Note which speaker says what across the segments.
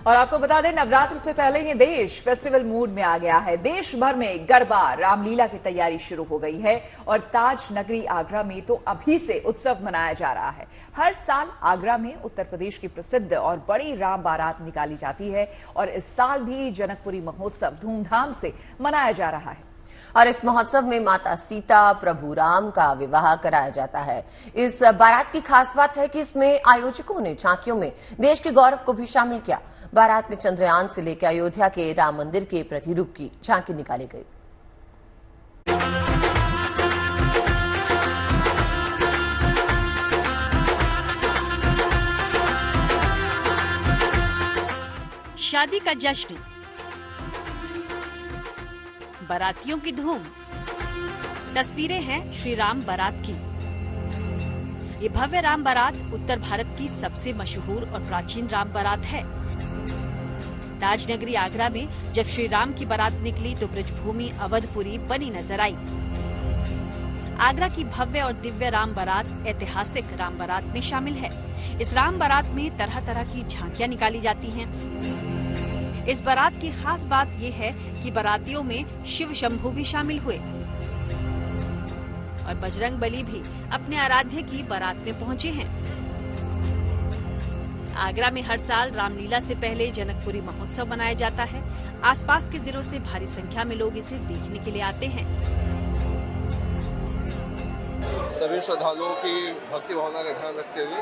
Speaker 1: और आपको बता दें, नवरात्र से पहले ही देश फेस्टिवल मूड में आ गया है। देश भर में गरबा रामलीला की तैयारी शुरू हो गई है और ताज नगरी आगरा में तो अभी से उत्सव मनाया जा रहा है। हर साल आगरा में उत्तर प्रदेश की प्रसिद्ध और बड़ी राम बारात निकाली जाती है और इस साल भी जनकपुरी महोत्सव धूमधाम से मनाया जा रहा है।
Speaker 2: और इस महोत्सव में माता सीता प्रभु राम का विवाह कराया जाता है। इस बारात की खास बात है कि इसमें आयोजकों ने झांकियों में देश के गौरव को भी शामिल किया। बारात में चंद्रयान से लेकर अयोध्या के राम मंदिर के प्रतिरूप की झांकी निकाली गई।
Speaker 3: शादी का जश्न, बारातियों की धूम। तस्वीरें हैं श्री राम बारात की। ये भव्य राम बारात उत्तर भारत की सबसे मशहूर और प्राचीन राम बारात है। ताज नगरी आगरा में जब श्री राम की बारात निकली तो ब्रजभूमि अवधपुरी बनी नजर आई। आगरा की भव्य और दिव्य राम बारात ऐतिहासिक राम बारात में शामिल है। इस राम बारात में तरह तरह की झांकियां निकाली जाती हैं। इस बारात की खास बात यह है कि बारातियों में शिव शंभू भी शामिल हुए और बजरंग बली भी अपने आराध्य की बारात में पहुंचे हैं। आगरा में हर साल रामलीला से पहले जनकपुरी महोत्सव मनाया जाता है। आसपास के जिलों से भारी संख्या में लोग इसे देखने के लिए आते हैं।
Speaker 4: सभी श्रद्धालुओं की भक्ति भावना का ध्यान रखते हुए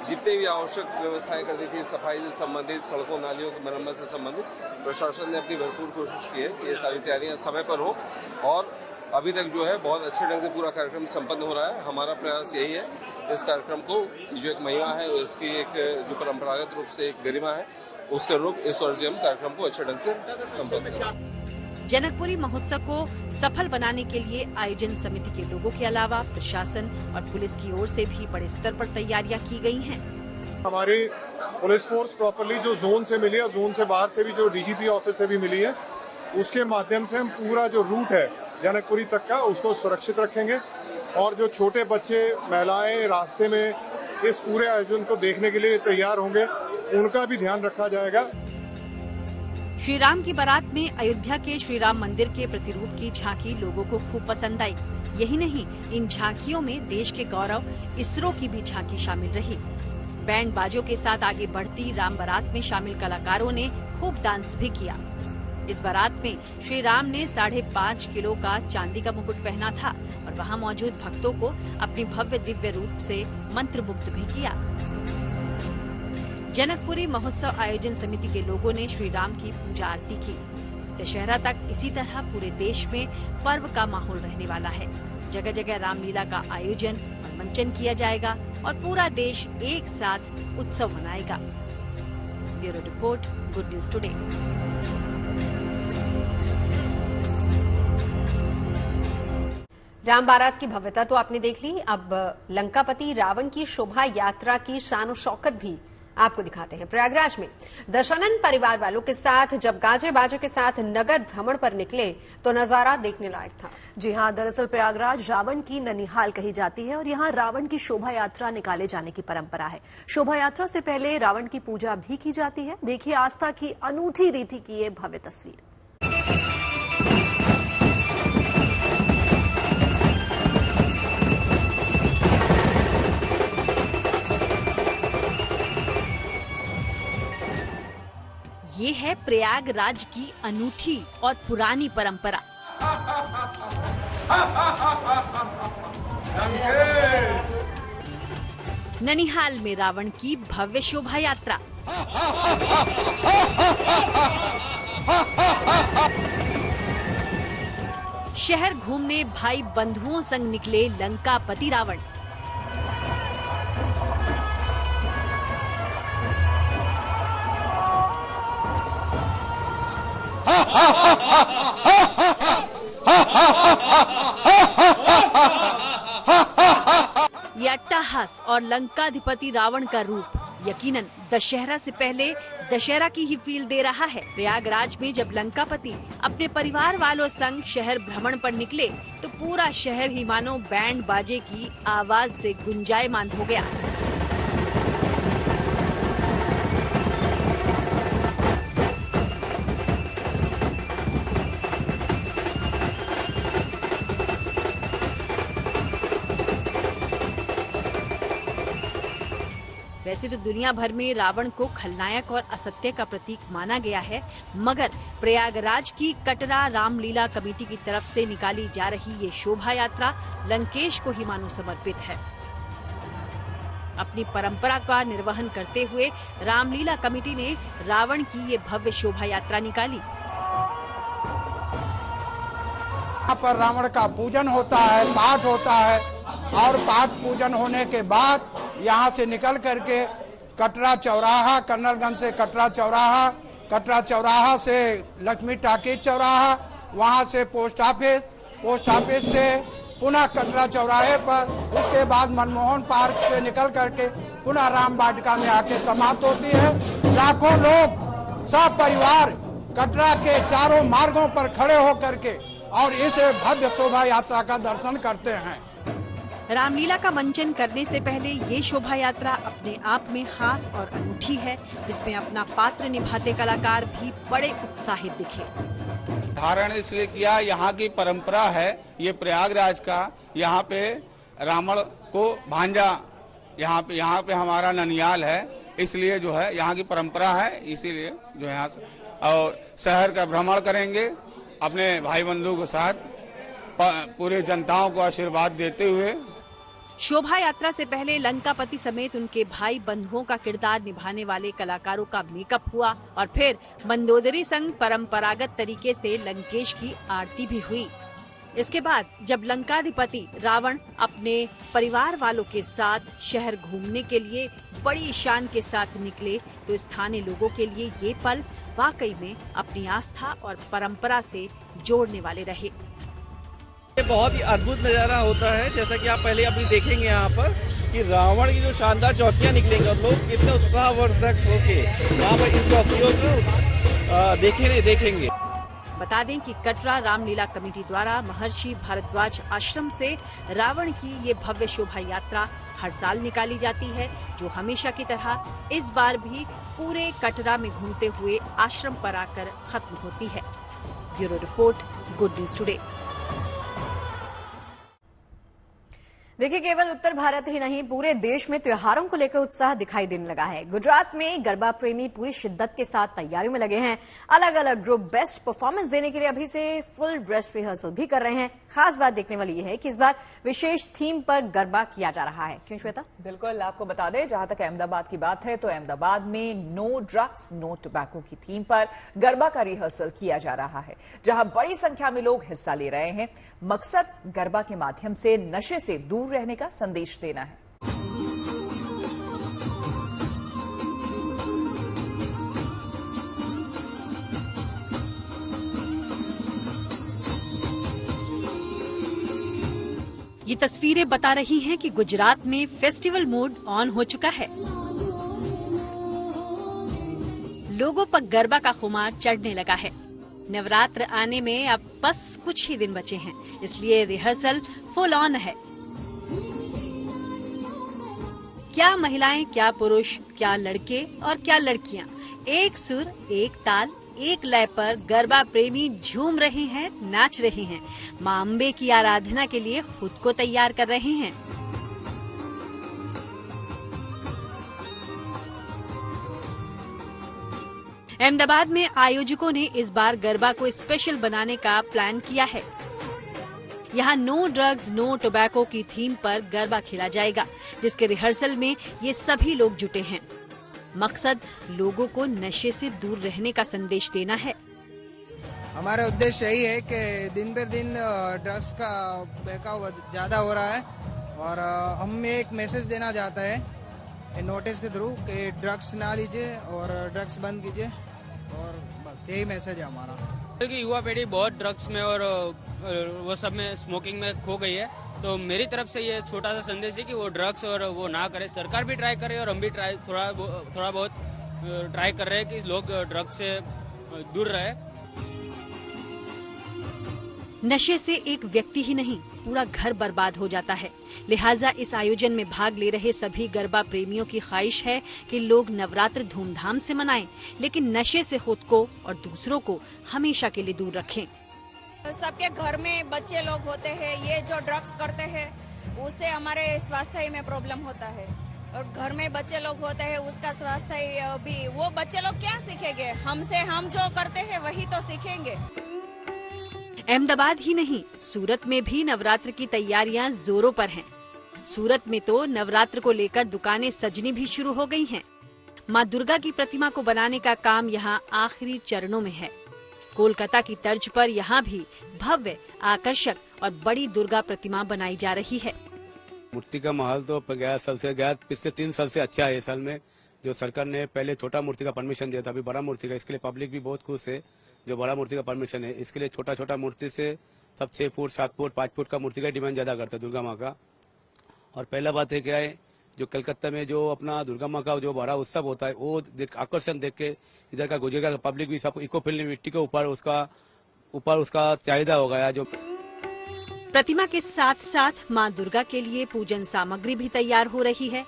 Speaker 4: जितनी भी आवश्यक व्यवस्थाएं कर दी थी, सफाई से संबंधित, सड़कों नालियों की मरम्मत से संबंधित, प्रशासन ने अपनी भरपूर कोशिश की है कि ये सारी तैयारियां समय पर हो और अभी तक जो है बहुत अच्छे ढंग से पूरा कार्यक्रम संपन्न हो रहा है। हमारा प्रयास यही है इस कार्यक्रम को, जो एक महिमा है इसकी एक जो परंपरागत रूप से एक गरिमा है, उसके अनुरूप इस वर्ष हम कार्यक्रम को अच्छे ढंग से संपन्न करें।
Speaker 3: जनकपुरी महोत्सव को सफल बनाने के लिए आयोजन समिति के लोगों के अलावा प्रशासन और पुलिस की ओर से भी बड़े स्तर पर तैयारियां की गई हैं।
Speaker 5: हमारी पुलिस फोर्स प्रॉपरली जो जोन से मिली है, जोन से बाहर से भी जो डीजीपी ऑफिस से भी मिली है, उसके माध्यम से हम पूरा जो रूट है जनकपुरी तक का उसको सुरक्षित रखेंगे और जो छोटे बच्चे महिलाएं रास्ते में इस पूरे आयोजन को देखने के लिए तैयार होंगे, उनका भी ध्यान रखा जाएगा।
Speaker 3: श्री राम की बारात में अयोध्या के श्री राम मंदिर के प्रतिरूप की झांकी लोगों को खूब पसंद आई। यही नहीं, इन झांकियों में देश के गौरव इसरो की भी झांकी शामिल रही। बैंड बाजों के साथ आगे बढ़ती राम बारात में शामिल कलाकारों ने खूब डांस भी किया। इस बारात में श्री राम ने 5.5 किलो का चांदी का मुकुट पहना था और वहां मौजूद भक्तों को अपनी भव्य दिव्य रूप से मंत्रमुग्ध भी किया। जनकपुरी महोत्सव आयोजन समिति के लोगों ने श्री राम की पूजा आरती की। दशहरा तक इसी तरह पूरे देश में पर्व का माहौल रहने वाला है। जगह जगह रामलीला का आयोजन और मंचन किया जाएगा और पूरा देश एक साथ उत्सव मनाएगा। Bureau report, good news today.
Speaker 6: Ram बारात की भव्यता तो आपने देख ली, अब लंकापति रावण की शोभा यात्रा की शान और शौकत भी आपको दिखाते हैं। प्रयागराज में दशानन परिवार वालों के साथ जब गाजे बाजे के साथ नगर भ्रमण पर निकले तो नजारा देखने लायक था।
Speaker 7: जी हां, दरअसल प्रयागराज रावण की ननिहाल कही जाती है और यहाँ रावण की शोभा यात्रा निकाले जाने की परंपरा है। शोभा यात्रा से पहले रावण की पूजा भी की जाती है। देखिए आस्था की अनूठी रीति की ये भव्य तस्वीर।
Speaker 3: ये है प्रयागराज की अनूठी और पुरानी परंपरा। ननिहाल में रावण की भव्य शोभा यात्रा। शहर घूमने भाई बंधुओं संग निकले लंकापति रावण। ये अट्टहास और लंकाधिपति रावण का रूप यकीनन दशहरा से पहले दशहरा की ही फील दे रहा है। प्रयागराज में जब लंकापति अपने परिवार वालों संग शहर भ्रमण पर निकले तो पूरा शहर ही मानो बैंड बाजे की आवाज से गुंजायमान हो गया। वैसे तो दुनिया भर में रावण को खलनायक और असत्य का प्रतीक माना गया है, मगर प्रयागराज की कटरा रामलीला कमेटी की तरफ से निकाली जा रही ये शोभा यात्रा लंकेश को ही मानो समर्पित है। अपनी परंपरा का निर्वहन करते हुए रामलीला कमेटी ने रावण की ये भव्य शोभा यात्रा निकाली।
Speaker 8: यहाँ पर रावण का पूजन होता है, पाठ होता है, और पाठ पूजन होने के बाद यहाँ से निकल करके कटरा चौराहा, कर्नलगंज से कटरा चौराहा से लक्ष्मी टाकीज चौराहा, वहाँ से पोस्ट ऑफिस से पुनः कटरा चौराहे पर, उसके बाद मनमोहन पार्क से निकल करके पुनः राम वाटिका में आके समाप्त होती है। लाखों लोग सब परिवार कटरा के चारों मार्गों पर खड़े होकर के और इस भव्य शोभा यात्रा का दर्शन करते हैं।
Speaker 3: रामलीला का मंचन करने से पहले ये शोभा यात्रा अपने आप में खास और अनूठी है, जिसमें अपना पात्र निभाते कलाकार भी बड़े उत्साहित दिखे।
Speaker 8: धारण इसलिए किया, यहाँ की परंपरा है, ये प्रयागराज का, यहाँ पे रावण को भांजा, यहाँ पे हमारा ननियाल है, इसलिए जो है यहाँ की परंपरा है, इसीलिए जो है यहाँ से और शहर का भ्रमण करेंगे अपने भाई बंधु के साथ, पूरे जनताओं को आशीर्वाद देते हुए।
Speaker 3: शोभा यात्रा से पहले लंकापति समेत उनके भाई बंधुओं का किरदार निभाने वाले कलाकारों का मेकअप हुआ और फिर मंदोदरी संग परंपरागत तरीके से लंकेश की आरती भी हुई। इसके बाद जब लंकाधिपति रावण अपने परिवार वालों के साथ शहर घूमने के लिए बड़ी शान के साथ निकले, तो स्थानीय लोगों के लिए ये पल वाकई में अपनी आस्था और परंपरा से जोड़ने वाले रहे।
Speaker 9: बहुत ही अद्भुत नजारा होता है, जैसा कि आप पहले अभी देखेंगे यहाँ पर कि रावण की जो शानदार चौकियाँ निकलेंगी और लोग कितने उत्साहवर्धक होके यहाँ पर इन चौकियों को देखेंगे।
Speaker 3: बता दें कि कटरा रामलीला कमेटी द्वारा महर्षि भारद्वाज आश्रम से रावण की ये भव्य शोभा यात्रा हर साल निकाली जाती है, जो हमेशा की तरह इस बार भी पूरे कटरा में घूमते हुए आश्रम पर आकर खत्म होती है। Bureau report, good news today.
Speaker 7: देखिए, केवल उत्तर भारत ही नहीं, पूरे देश में त्योहारों को लेकर उत्साह दिखाई देने लगा है। गुजरात में गरबा प्रेमी पूरी शिद्दत के साथ तैयारियों में लगे हैं। अलग अलग ग्रुप बेस्ट परफॉर्मेंस देने के लिए अभी से फुल ड्रेस रिहर्सल भी कर रहे हैं। खास बात देखने वाली यह है कि इस बार विशेष थीम पर गरबा किया जा रहा है। क्यों श्वेता?
Speaker 1: बिल्कुल, आपको बता दें, जहां तक अहमदाबाद की बात है तो अहमदाबाद में नो ड्रग्स नो टोबैको की थीम पर गरबा का रिहर्सल किया जा रहा है, जहां बड़ी संख्या में लोग हिस्सा ले रहे हैं। मकसद गरबा के माध्यम से नशे से दूर रहने का संदेश देना है।
Speaker 3: ये तस्वीरें बता रही हैं कि गुजरात में फेस्टिवल मूड ऑन हो चुका है। लोगों पर गरबा का खुमार चढ़ने लगा है। नवरात्र आने में अब बस कुछ ही दिन बचे हैं, इसलिए रिहर्सल फुल ऑन है। क्या महिलाएं, क्या पुरुष, क्या लड़के और क्या लड़कियां, एक सुर, एक ताल, एक लय पर गरबा प्रेमी झूम रहे हैं, नाच रहे हैं। मां अम्बे की आराधना के लिए खुद को तैयार कर रहे हैं। अहमदाबाद में आयोजकों ने इस बार गरबा को स्पेशल बनाने का प्लान किया है। यहाँ नो ड्रग्स नो टोबैको की थीम पर गरबा खेला जाएगा, जिसके रिहर्सल में ये सभी लोग जुटे हैं। मकसद लोगों को नशे से दूर रहने का संदेश देना है।
Speaker 10: हमारा उद्देश्य यही है कि दिन पर दिन ड्रग्स का बहकाव ज्यादा हो रहा है और हम एक मैसेज देना चाहते हैं नोटिस के थ्रू कि ड्रग्स ना लीजिए और ड्रग्स बंद कीजिए, और बस यही मैसेज है हमारा।
Speaker 11: क्योंकि युवा पीढ़ी बहुत ड्रग्स में और वो सब में स्मोकिंग में खो गई है, तो मेरी तरफ से ये छोटा सा संदेश है कि वो ड्रग्स और वो ना करे। सरकार भी ट्राई करे और हम भी थोड़ा बहुत ट्राई कर रहे हैं कि लोग ड्रग्स से दूर रहे।
Speaker 3: नशे से एक व्यक्ति ही नहीं, पूरा घर बर्बाद हो जाता है। लिहाजा इस आयोजन में भाग ले रहे सभी गरबा प्रेमियों की ख्वाहिश है कि लोग नवरात्र धूमधाम से मनाएं, लेकिन नशे से खुद को और दूसरों को हमेशा के लिए दूर रखें।
Speaker 12: सबके घर में बच्चे लोग होते हैं, ये जो ड्रग्स करते हैं उससे हमारे स्वास्थ्य में प्रॉब्लम होता है और घर में बच्चे लोग होते हैं, उसका स्वास्थ्य भी, वो बच्चे लोग क्या सीखेंगे हमसे? हम जो करते हैं वही तो सीखेंगे।
Speaker 3: अहमदाबाद ही नहीं, सूरत में भी नवरात्र की तैयारियां जोरों पर हैं। सूरत में तो नवरात्र को लेकर दुकानें सजनी भी शुरू हो गई हैं। मां दुर्गा की प्रतिमा को बनाने का काम यहां आखिरी चरणों में है। कोलकाता की तर्ज पर यहां भी भव्य, आकर्षक और बड़ी दुर्गा प्रतिमा बनाई जा रही है।
Speaker 13: मूर्ति का माहौल तो पिछले 3 साल से अच्छा है। इस साल में जो सरकार ने पहले छोटा मूर्ति का परमिशन दिया था, अभी बड़ा मूर्ति का, इसके लिए पब्लिक भी बहुत खुश है। जो बड़ा मूर्ति का परमिशन है, इसके लिए छोटा मूर्ति से सब 6 फुट, 7 फुट, 5 फुट का मूर्ति का डिमांड ज्यादा करता है दुर्गा माँ का। और पहला बात है क्या है, जो कलकत्ता में जो अपना दुर्गा माँ का जो बड़ा उत्सव होता है, वो आकर्षण देख के इधर का गुजरात का पब्लिक भी सब इको फ्रेंडली मिट्टी के ऊपर उसका चाहिदा हो गया। जो
Speaker 3: प्रतिमा के साथ साथ मां दुर्गा के लिए पूजन सामग्री भी तैयार हो रही है।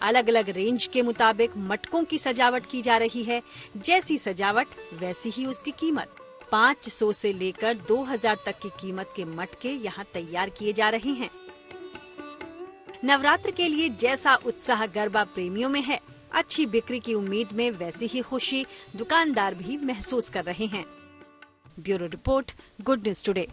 Speaker 3: अलग अलग रेंज के मुताबिक मटकों की सजावट की जा रही है। जैसी सजावट वैसी ही उसकी कीमत। 500 से लेकर 2000 तक की कीमत के मटके यहाँ तैयार किए जा रहे हैं। नवरात्र के लिए जैसा उत्साह गरबा प्रेमियों में है, अच्छी बिक्री की उम्मीद में वैसी ही खुशी दुकानदार भी महसूस कर रहे हैं। Bureau report, good news today.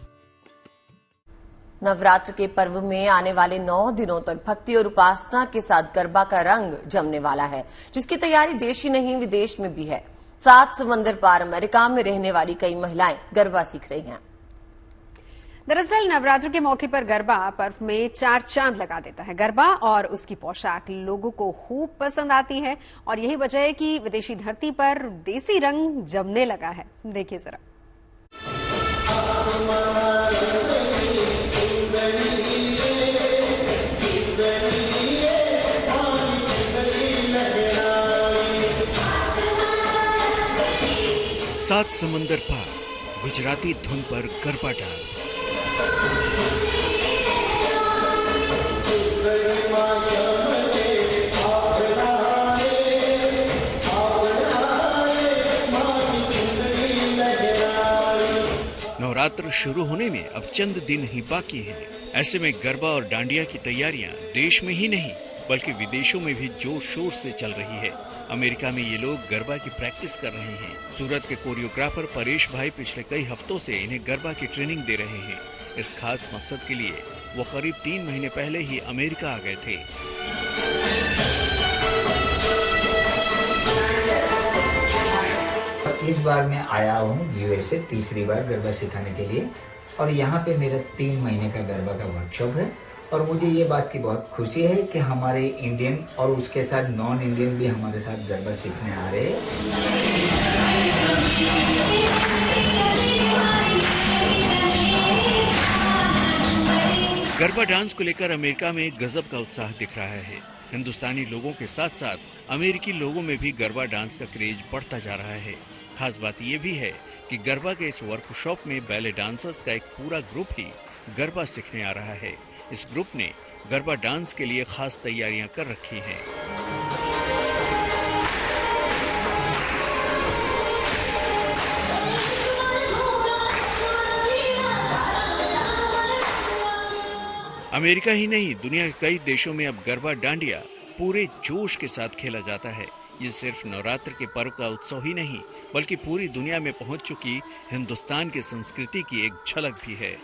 Speaker 2: Navratra के पर्व में आने वाले 9 दिनों तक भक्ति और उपासना के साथ गरबा का रंग जमने वाला है, जिसकी तैयारी देश ही नहीं विदेश में भी है। 7 समंदर पार अमेरिका में रहने वाली कई महिलाएं गरबा सीख रही हैं।
Speaker 6: दरअसल नवरात्र के मौके पर गरबा पर्व में 4 चांद लगा देता है। गरबा और उसकी पोशाक लोगों को खूब पसंद आती है और यही वजह है कि विदेशी धरती पर देसी रंग जमने लगा है। देखिए जरा।
Speaker 14: सात समंदर पार गुजराती धुन पर गरबा डांस। नवरात्र शुरू होने में अब चंद दिन ही बाकी हैं। ऐसे में गरबा और डांडिया की तैयारियां देश में ही नहीं बल्कि विदेशों में भी जोर शोर से चल रही है। अमेरिका में ये लोग गरबा की प्रैक्टिस कर रहे हैं। सूरत के कोरियोग्राफर परेश भाई पिछले कई हफ्तों से इन्हें गरबा की ट्रेनिंग दे रहे हैं। इस खास मकसद के लिए वो करीब 3 महीने पहले ही अमेरिका आ गए थे।
Speaker 15: इस बार मैं आया हूँ यूएसए तीसरी बार गरबा सिखाने के लिए और यहाँ पे मेरा 3 महीने का गरबा का वर्कशॉप है और मुझे ये बात की बहुत खुशी है कि हमारे इंडियन और उसके साथ नॉन इंडियन भी हमारे साथ गरबा सीखने आ रहे हैं।
Speaker 14: गरबा डांस को लेकर अमेरिका में गजब का उत्साह दिख रहा है। हिंदुस्तानी लोगों के साथ साथ अमेरिकी लोगों में भी गरबा डांस का क्रेज बढ़ता जा रहा है। खास बात यह भी है कि गरबा के इस वर्कशॉप में बैले डांसर्स का एक पूरा ग्रुप ही गरबा सीखने आ रहा है। इस ग्रुप ने गरबा डांस के लिए खास तैयारियां कर रखी हैं। अमेरिका ही नहीं दुनिया के कई देशों में अब गरबा डांडिया पूरे जोश के साथ खेला जाता है। ये सिर्फ नवरात्र के पर्व का उत्सव ही नहीं बल्कि पूरी दुनिया में पहुंच चुकी हिंदुस्तान की संस्कृति की एक झलक भी है।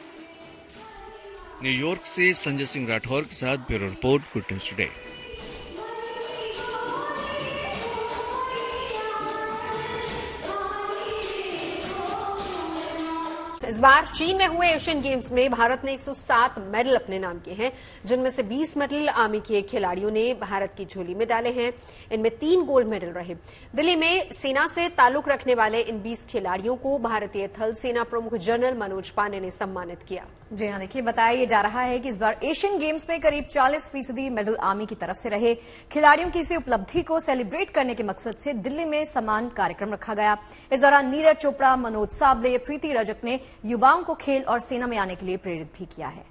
Speaker 14: न्यूयॉर्क से संजय सिंह राठौर के साथ bureau report, good news today.
Speaker 6: इस बार चीन में हुए एशियन गेम्स में भारत ने 107 मेडल अपने नाम किए हैं, जिनमें से 20 मेडल आर्मी के खिलाड़ियों ने भारत की झोली में डाले हैं। इनमें 3 गोल्ड मेडल रहे। दिल्ली में सेना से ताल्लुक रखने वाले इन 20 खिलाड़ियों को भारतीय थल सेना प्रमुख जनरल मनोज पांडे ने सम्मानित किया।
Speaker 16: जी हाँ, देखिए बताया जा रहा है कि इस बार एशियन गेम्स में करीब 40% मेडल आर्मी की तरफ से रहे। खिलाड़ियों की इसी उपलब्धि को सेलिब्रेट करने के मकसद से दिल्ली में सम्मान कार्यक्रम रखा गया। इस दौरान नीरज चोपड़ा, मनोज साबले, प्रीति रजक ने युवाओं को खेल और सेना में आने के लिए प्रेरित भी किया है।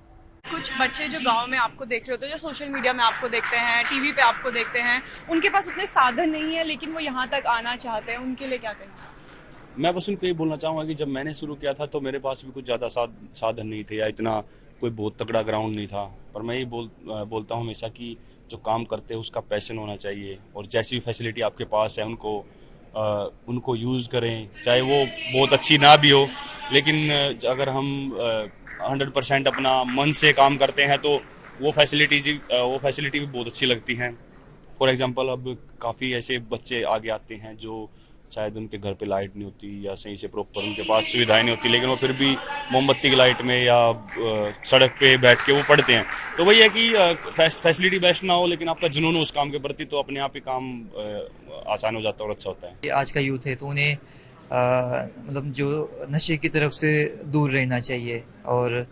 Speaker 17: कुछ बच्चे जो गांव में आपको देख रहे होते हैं, जो सोशल मीडिया में आपको देखते हैं, टीवी पे आपको देखते हैं, उनके पास उतने साधन नहीं है लेकिन वो यहाँ तक आना चाहते हैं, उनके लिए क्या कहेंगे?
Speaker 18: मैं बस उनको ये बोलना चाहूँगा कि जब मैंने शुरू किया था तो मेरे पास भी कुछ ज़्यादा साधन नहीं थे या इतना कोई बहुत तगड़ा ग्राउंड नहीं था, पर मैं ये बोलता हूँ हमेशा कि जो काम करते हैं उसका पैशन होना चाहिए और जैसी भी फैसिलिटी आपके पास है उनको यूज़ करें, चाहे वो बहुत अच्छी ना भी हो, लेकिन अगर हम 100% अपना मन से काम करते हैं तो वो फैसिलिटी भी बहुत अच्छी लगती हैं। फॉर एग्जांपल अब काफ़ी ऐसे बच्चे आगे आते हैं जो शायद उनके घर पे लाइट नहीं होती या सही से प्रॉपर उनके पास सुविधाएं नहीं होती, लेकिन वो फिर भी मोमबत्ती की लाइट में या सड़क पे बैठ के वो पढ़ते हैं। तो वही है कि फैसिलिटी बेस्ट ना हो लेकिन आपका जुनून हो उस काम के प्रति तो अपने आप ही काम आसान हो जाता है और अच्छा होता है।
Speaker 19: आज का यूथ है तो उन्हें मतलब जो नशे की तरफ से दूर रहना चाहिए, और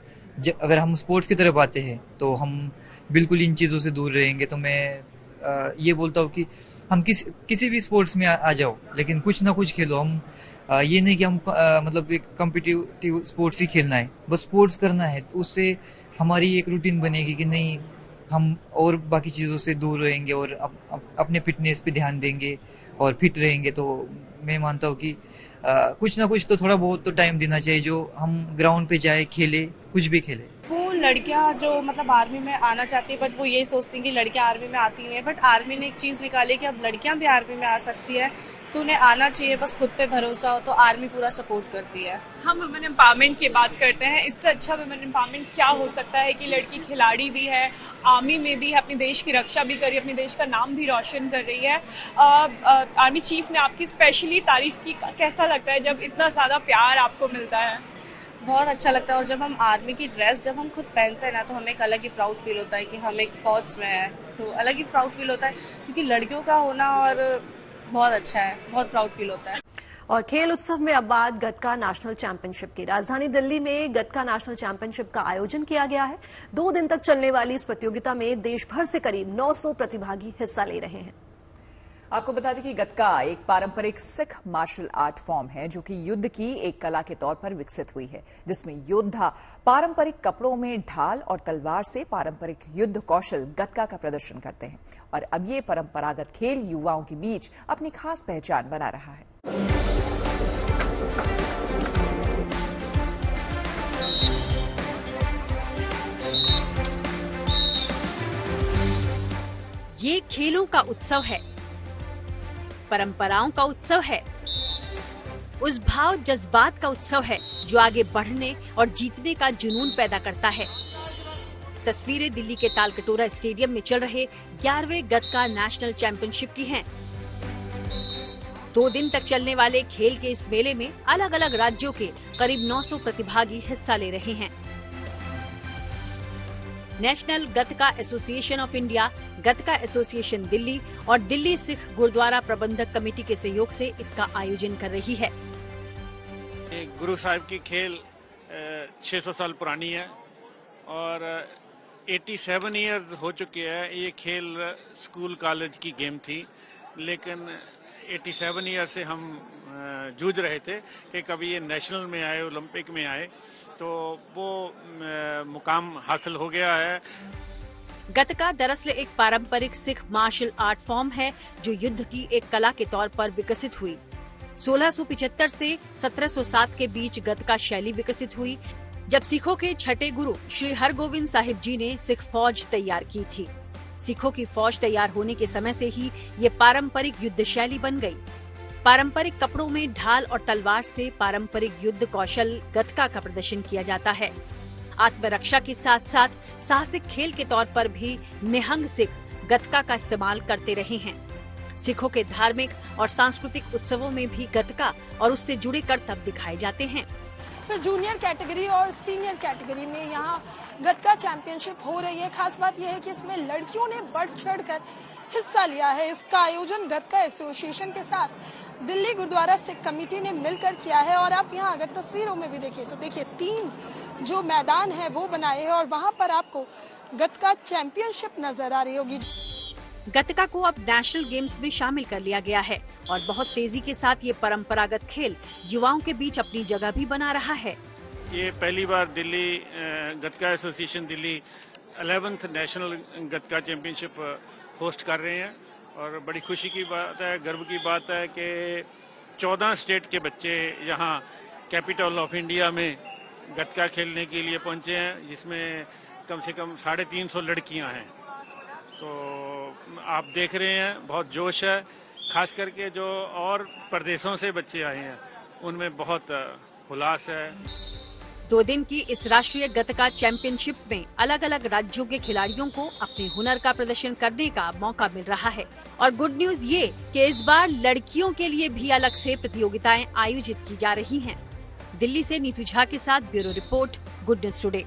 Speaker 19: अगर हम स्पोर्ट्स की तरफ आते हैं तो हम बिल्कुल इन चीज़ों से दूर रहेंगे। तो मैं ये बोलता हूँ कि हम किसी भी स्पोर्ट्स में आ जाओ, लेकिन कुछ ना कुछ खेलो। हम ये नहीं कि हम मतलब एक कॉम्पिटिटिव स्पोर्ट्स ही खेलना है, बस स्पोर्ट्स करना है, तो उससे हमारी एक रूटीन बनेगी कि नहीं हम और बाकी चीज़ों से दूर रहेंगे और अपने फिटनेस पे ध्यान देंगे और फिट रहेंगे। तो मैं मानता हूँ कि कुछ ना कुछ तो थोड़ा बहुत तो टाइम देना चाहिए, जो हम ग्राउंड पे जाए, खेले, कुछ भी खेले।
Speaker 17: वो लड़कियां जो मतलब आर्मी में आना चाहती है, बट वो यही सोचती हैं कि लड़कियां आर्मी में आती हैं, बट आर्मी ने एक चीज़ निकाली कि अब लड़कियां भी आर्मी में आ सकती है, तो उन्हें आना चाहिए, बस खुद पे भरोसा हो तो आर्मी पूरा सपोर्ट करती है। हम वुमेन एम्पावरमेंट की बात करते हैं, इससे अच्छा वुमेन एम्पावरमेंट क्या हो सकता है कि लड़की खिलाड़ी भी है, आर्मी में भी है, अपने देश की रक्षा भी कर रही है, अपने देश का नाम भी रोशन कर रही है। आर्मी चीफ ने आपकी स्पेशली तारीफ की, कैसा लगता है जब इतना ज़्यादा प्यार आपको मिलता है? बहुत अच्छा लगता है, और जब हम आर्मी की ड्रेस जब हम खुद पहनते हैं ना तो हमें एक अलग ही प्राउड फील होता है कि हम एक फौज में हैं, तो अलग ही प्राउड फील होता है, क्योंकि लड़कियों का होना और बहुत अच्छा है, बहुत प्राउड फील होता है।
Speaker 7: और खेल उत्सव में अब बात गतका नेशनल चैंपियनशिप की। राजधानी दिल्ली में गतका नेशनल चैंपियनशिप का आयोजन किया गया है। 2 दिन तक चलने वाली इस प्रतियोगिता में देश भर से करीब 900 प्रतिभागी हिस्सा ले रहे हैं।
Speaker 1: आपको बता दें कि गतका एक पारंपरिक सिख मार्शल आर्ट फॉर्म है जो कि युद्ध की एक कला के तौर पर विकसित हुई है, जिसमें योद्धा पारंपरिक कपड़ों में ढाल और तलवार से पारंपरिक युद्ध कौशल गतका का प्रदर्शन करते हैं। और अब ये परंपरागत खेल युवाओं के बीच अपनी खास पहचान बना रहा है।
Speaker 3: ये खेलों का उत्सव है, परंपराओं का उत्सव है, उस भाव जज्बात का उत्सव है जो आगे बढ़ने और जीतने का जुनून पैदा करता है। तस्वीरें दिल्ली के तालकटोरा स्टेडियम में चल रहे 11वें गतका नेशनल चैंपियनशिप की हैं। 2 दिन तक चलने वाले खेल के इस मेले में अलग अलग राज्यों के करीब 900 प्रतिभागी हिस्सा ले रहे हैं। National Gatka association of India, Gatka association Delhi और दिल्ली सिख गुरुद्वारा प्रबंधक कमेटी के सहयोग से इसका आयोजन कर रही है।
Speaker 20: गुरु साहिब की खेल 600 साल पुरानी है और 87 ईयर्स हो चुके हैं। ये खेल स्कूल कॉलेज की गेम थी, लेकिन 87 ईयर से हम जूझ रहे थे कि कभी ये नेशनल में आए, ओलंपिक में आए, तो वो मुकाम हासिल हो गया है।
Speaker 3: गतका दरअसल एक पारंपरिक सिख मार्शल आर्ट फॉर्म है जो युद्ध की एक कला के तौर पर विकसित हुई। 1675 से 1707 के बीच गतका शैली विकसित हुई, जब सिखों के छठे गुरु श्री हरगोविंद साहिब जी ने सिख फौज तैयार की थी। सिखों की फौज तैयार होने के समय से ही ये पारंपरिक युद्ध शैली बन गई। पारंपरिक कपड़ों में ढाल और तलवार से पारंपरिक युद्ध कौशल गतका का प्रदर्शन किया जाता है। आत्मरक्षा के साथ साथ साहसिक खेल के तौर पर भी निहंग सिख गतका का इस्तेमाल करते रहे हैं। सिखों के धार्मिक और सांस्कृतिक उत्सवों में भी गतका और उससे जुड़े करतब दिखाए जाते हैं।
Speaker 21: फिर जूनियर कैटेगरी और सीनियर कैटेगरी में यहाँ गतका चैंपियनशिप हो रही है। खास बात यह है कि इसमें लड़कियों ने बढ़ चढ़कर हिस्सा लिया है। इसका आयोजन गतका एसोसिएशन के साथ दिल्ली गुरुद्वारा सिख कमेटी ने मिलकर किया है। और आप यहाँ अगर तस्वीरों में भी देखिए तो देखिए 3 जो मैदान है वो बनाए हैं और वहाँ पर आपको गतका चैंपियनशिप नजर आ रही होगी।
Speaker 3: गतका को अब नेशनल गेम्स में शामिल कर लिया गया है और बहुत तेजी के साथ ये परंपरागत खेल युवाओं के बीच अपनी जगह भी बना रहा है।
Speaker 20: ये पहली बार दिल्ली गतका एसोसिएशन दिल्ली 11th नेशनल गतका चैंपियनशिप होस्ट कर रहे हैं और बड़ी खुशी की बात है, गर्व की बात है कि 14 स्टेट के बच्चे यहाँ कैपिटल ऑफ इंडिया में गतका खेलने के लिए पहुंचे हैं, जिसमें कम से कम 350 लड़कियां हैं। तो आप देख रहे हैं बहुत जोश है, खास करके जो और प्रदेशों से बच्चे आए हैं उनमें बहुत उल्लास है।
Speaker 3: 2 दिन की इस राष्ट्रीय गतका चैंपियनशिप में अलग अलग राज्यों के खिलाड़ियों को अपने हुनर का प्रदर्शन करने का मौका मिल रहा है। और गुड न्यूज ये कि इस बार लड़कियों के लिए भी अलग से प्रतियोगिताएं आयोजित की जा रही हैं। दिल्ली से नीतू झा के साथ bureau report, good news today.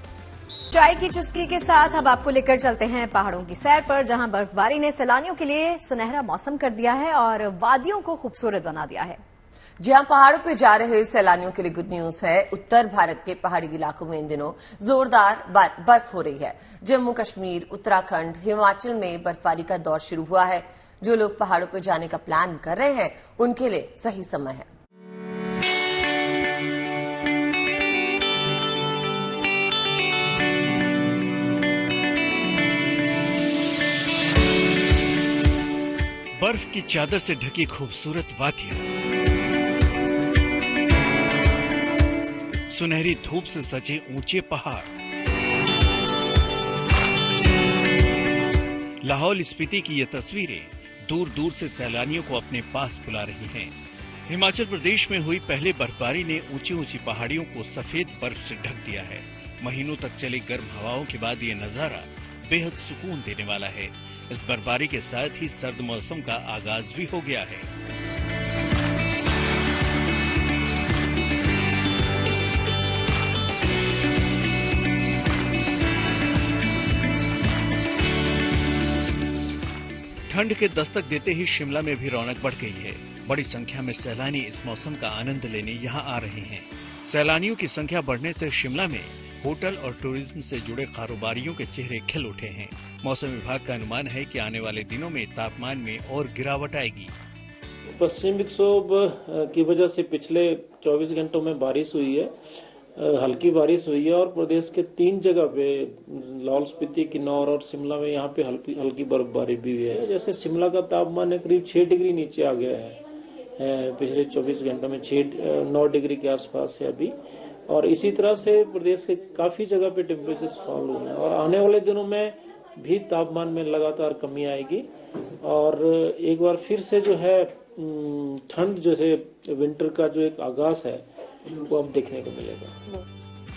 Speaker 16: चाय की चुस्की के साथ अब आपको लेकर चलते हैं पहाड़ों की सैर पर, जहां बर्फबारी ने सैलानियों के लिए सुनहरा मौसम कर दिया है और वादियों को खूबसूरत बना दिया है।
Speaker 2: जहां पहाड़ों पे जा रहे सैलानियों के लिए गुड न्यूज है। उत्तर भारत के पहाड़ी इलाकों में इन दिनों जोरदार बर्फ हो रही है। जम्मू कश्मीर, उत्तराखंड, हिमाचल में बर्फबारी का दौर शुरू हुआ है। जो लोग पहाड़ों पर जाने का प्लान कर रहे हैं उनके लिए सही समय है।
Speaker 14: बर्फ की चादर से ढकी खूबसूरत वादियां, सुनहरी धूप से सजे ऊंचे पहाड़, लाहौल स्पीति की ये तस्वीरें दूर दूर से सैलानियों को अपने पास बुला रही हैं। हिमाचल प्रदेश में हुई पहली बर्फबारी ने ऊंची ऊंची पहाड़ियों को सफेद बर्फ से ढक दिया है। महीनों तक चली गर्म हवाओं के बाद ये नजारा बेहद सुकून देने वाला है। इस बर्फबारी के साथ ही सर्द मौसम का आगाज भी हो गया है। ठंड के दस्तक देते ही शिमला में भी रौनक बढ़ गई है। बड़ी संख्या में सैलानी इस मौसम का आनंद लेने यहाँ आ रहे हैं। सैलानियों की संख्या बढ़ने से शिमला में होटल और टूरिज्म से जुड़े कारोबारियों के चेहरे खिल उठे हैं। मौसम विभाग का अनुमान है कि आने वाले दिनों में तापमान में और गिरावट आएगी।
Speaker 4: पश्चिमी विक्षोभ की वजह से पिछले 24 घंटों में बारिश हुई है, हल्की बारिश हुई है और प्रदेश के 3 जगह पे लाहौल स्पीति, किन्नौर और शिमला में यहाँ पे हल्की बर्फबारी भी हुई है। जैसे शिमला का तापमान करीब 6 डिग्री नीचे आ गया है पिछले 24 घंटों में, 9 डिग्री के आसपास है अभी। और इसी तरह से प्रदेश के काफी जगह पे टेम्परेचर फॉल हुए हैं और आने वाले दिनों में भी तापमान में लगातार कमी आएगी और एक बार फिर से जो है ठंड जैसे विंटर का जो एक आगाज है वो अब देखने को मिलेगा।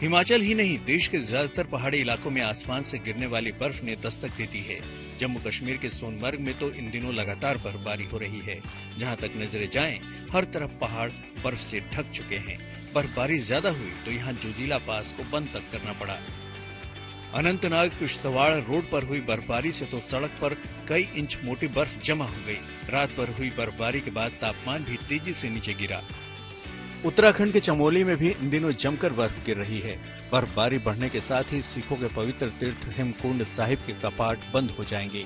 Speaker 14: हिमाचल ही नहीं, देश के ज्यादातर पहाड़ी इलाकों में आसमान से गिरने वाली बर्फ ने दस्तक देती है। जम्मू कश्मीर के सोनमर्ग में तो इन दिनों लगातार बर्फबारी हो रही है। जहां तक नजरें जाएं, हर तरफ पहाड़ बर्फ से ढक चुके हैं। बर्फबारी ज्यादा हुई तो यहाँ जोजिला पास को बंद तक करना पड़ा। अनंतनाग किश्तवाड़ रोड पर हुई बर्फबारी से तो सड़क पर कई इंच मोटी बर्फ जमा हो गई। रात भर हुई बर्फबारी के बाद तापमान भी तेजी से नीचे गिरा। उत्तराखंड के चमोली में भी इन दिनों जमकर बर्फ गिर रही है। बर्फबारी बढ़ने के साथ ही सिखों के पवित्र तीर्थ हेमकुंड साहिब के कपाट बंद हो जाएंगे।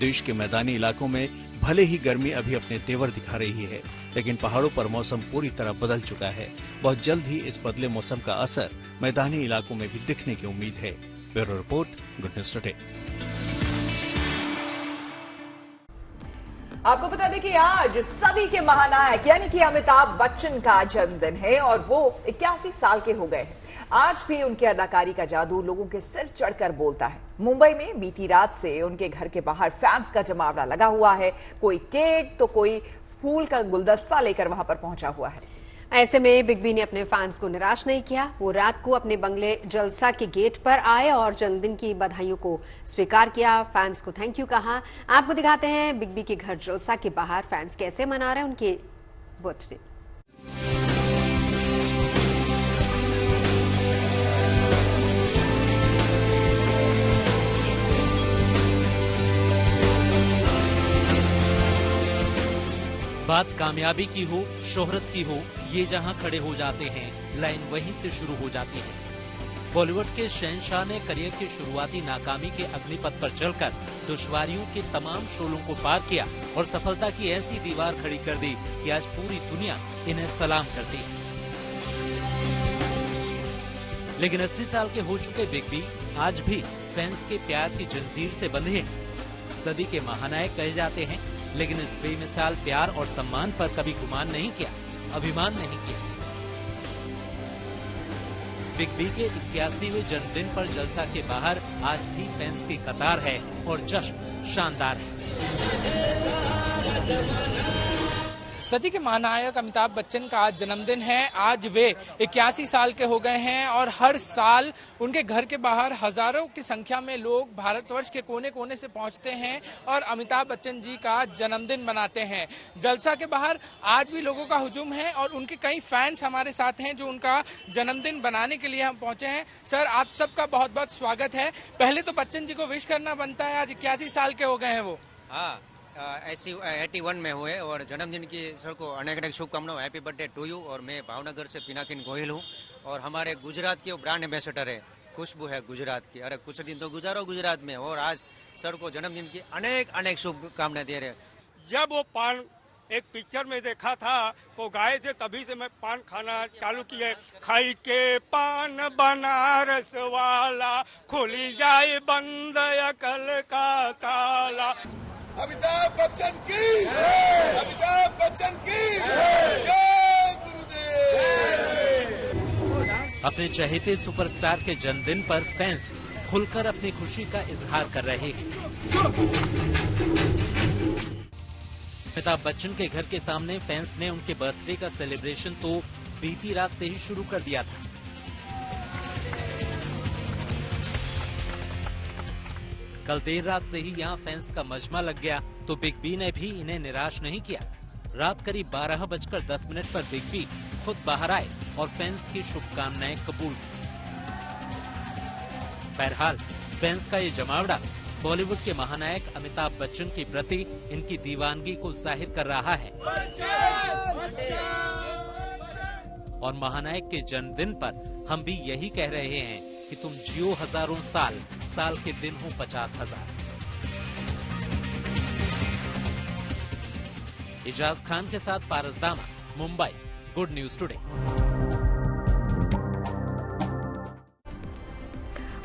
Speaker 14: देश के मैदानी इलाकों में भले ही गर्मी अभी अपने तेवर दिखा रही है, लेकिन पहाड़ों पर मौसम पूरी तरह बदल चुका है। बहुत जल्द ही इस बदले मौसम का असर मैदानी इलाकों में भी दिखने की उम्मीद है। Bureau report, good news today.
Speaker 1: आपको बता दें कि आज सभी के महानायक यानी कि अमिताभ बच्चन का जन्मदिन है और वो 81 साल के हो गए हैं। आज भी उनकी अदाकारी का जादू लोगों के सिर चढ़कर बोलता है। मुंबई में बीती रात से उनके घर के बाहर फैंस का जमावड़ा लगा हुआ है। कोई केक तो कोई फूल का गुलदस्ता लेकर वहां पर पहुंचा हुआ है।
Speaker 6: ऐसे में बिग बी ने अपने फैंस को निराश नहीं किया। वो रात को अपने बंगले जलसा के गेट पर आए और जन्मदिन की बधाइयों को स्वीकार किया। फैंस को थैंक यू कहा। आपको दिखाते हैं बिग बी के घर जलसा के बाहर फैंस कैसे मना रहे हैं उनके बर्थडे।
Speaker 22: बात कामयाबी की हो, शोहरत की हो, ये जहां खड़े हो जाते हैं, लाइन वहीं से शुरू हो जाती है। बॉलीवुड के शहंशाह ने करियर की शुरुआती नाकामी के अग्निपथ पर चलकर दुश्वारियों के तमाम शोलों को पार किया और सफलता की ऐसी दीवार खड़ी कर दी कि आज पूरी दुनिया इन्हें सलाम करती है। लेकिन 80 साल के हो चुके बिग बी आज भी फैंस के प्यार की जंजीर से बंधे हैं। सदी के महानायक कहे जाते हैं, लेकिन इस बेमिसाल प्यार और सम्मान पर कभी गुमान नहीं किया, अभिमान नहीं किया। बिग बी के 81वें जन्मदिन पर जलसा के बाहर आज भी फैंस की कतार है और जश्न शानदार है।
Speaker 5: सदी के महानायक अमिताभ बच्चन का आज जन्मदिन है। आज वे 81 साल के हो गए हैं और हर साल उनके घर के बाहर हजारों की संख्या में लोग भारतवर्ष के कोने कोने से पहुंचते हैं और अमिताभ बच्चन जी का जन्मदिन मनाते हैं। जलसा के बाहर आज भी लोगों का हुजूम है और उनके कई फैंस हमारे साथ हैं जो उनका जन्मदिन बनाने के लिए हम पहुंचे हैं। सर, आप सबका बहुत बहुत स्वागत है। पहले तो बच्चन जी को विश करना बनता है, आज 81 साल के हो गए हैं वो।
Speaker 8: हाँ, 81 में हुए और जन्मदिन की सर को अनेक अनेक शुभकामनाएं। Happy birthday to you. और मैं भावनगर से पिनाकिन गोहिल हूँ और हमारे गुजरात के ब्रांड एम्बेसडर है, खुशबू है गुजरात की। अरे कुछ दिन तो गुजारो गुजरात में और आज सर को जन्मदिन की अनेक अनेक शुभकामनाएं दे रहे।
Speaker 23: जब वो पान एक पिक्चर में देखा था वो गाए थे, तभी से मैं पान खाना चालू किया। खाई के पान बनारस वाला, खुली जाए बंद अकल का ताला।
Speaker 24: अमिताभ बच्चन की, अमिताभ बच्चन की जय गुरुदेव।
Speaker 22: अपने चहेते सुपरस्टार के जन्मदिन पर फैंस खुलकर अपनी खुशी का इजहार कर रहे हैं। अमिताभ बच्चन के घर के सामने फैंस ने उनके बर्थडे का सेलिब्रेशन तो बीती रात से ही शुरू कर दिया था। कल देर रात से ही यहाँ फैंस का मजमा लग गया तो बिग बी ने भी इन्हें निराश नहीं किया। रात करीब 12:10 पर बिग बी खुद बाहर आए और फैंस की शुभकामनाएं कबूल की। बहरहाल फैंस का ये जमावड़ा बॉलीवुड के महानायक अमिताभ बच्चन के प्रति इनकी दीवानगी को जाहिर कर रहा है और महानायक के जन्मदिन पर हम भी यही कह रहे हैं कि तुम जियो हजारों साल, साल के दिन हो 50,000। इजाज खान के साथ पारस दामा, Mumbai, good news today.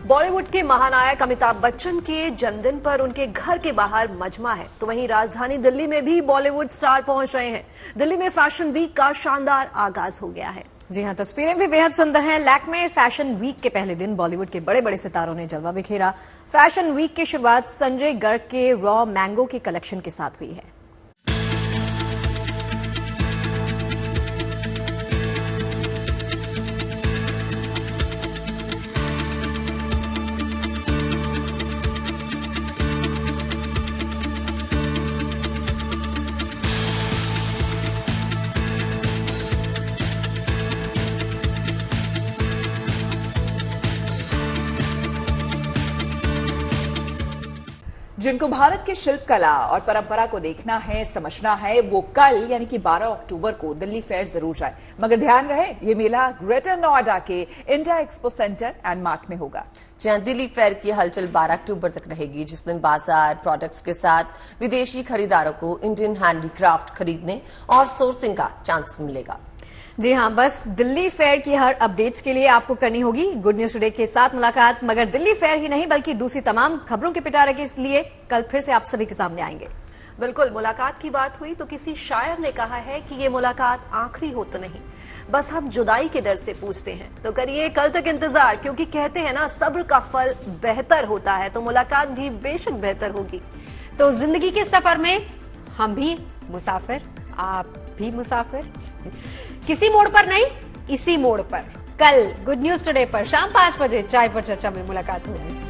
Speaker 7: Bollywood के महानायक अमिताभ बच्चन के जन्मदिन पर उनके घर के बाहर मजमा है, तो वहीं राजधानी दिल्ली में भी बॉलीवुड स्टार पहुंच रहे हैं। दिल्ली में फैशन वीक का शानदार आगाज हो गया है।
Speaker 16: जी हां, तस्वीरें भी बेहद सुंदर हैं। लैक्मे फैशन वीक के पहले दिन बॉलीवुड के बड़े बड़े सितारों ने जलवा बिखेरा। फैशन वीक की शुरुआत संजय गर्ग के रॉ मैंगो के कलेक्शन के साथ हुई है।
Speaker 1: जिनको भारत की शिल्प कला और परंपरा को देखना है, समझना है, वो कल यानी कि 12 अक्टूबर को दिल्ली फेयर जरूर जाए। मगर ध्यान रहे, ये मेला ग्रेटर नोएडा के India expo centre and mart में होगा।
Speaker 2: जहां दिल्ली फेयर की हलचल 12 अक्टूबर तक रहेगी, जिसमें बाजार प्रोडक्ट्स के साथ विदेशी खरीदारों को इंडियन हैंडीक्राफ्ट खरीदने और सोर्सिंग का चांस मिलेगा।
Speaker 16: जी हां, बस दिल्ली फेयर की हर अपडेट्स के लिए आपको करनी होगी गुड न्यूज टुडे के साथ मुलाकात। मगर दिल्ली फेयर ही नहीं बल्कि दूसरी तमाम खबरों के पिटारे के लिए कल फिर से आप सभी के सामने आएंगे।
Speaker 7: बिल्कुल, मुलाकात की बात हुई तो किसी शायर ने कहा है कि ये मुलाकात आखिरी हो तो नहीं, बस हम जुदाई के डर से पूछते हैं। तो करिए कल तक इंतजार, क्योंकि कहते हैं ना, सब्र का फल बेहतर होता है, तो मुलाकात भी बेशक बेहतर होगी।
Speaker 6: तो जिंदगी के सफर में हम भी मुसाफिर, आप भी मुसाफिर, किसी मोड़ पर नहीं, इसी मोड़ पर कल गुड न्यूज टुडे पर शाम 5 बजे चाय पर चर्चा में मुलाकात होगी।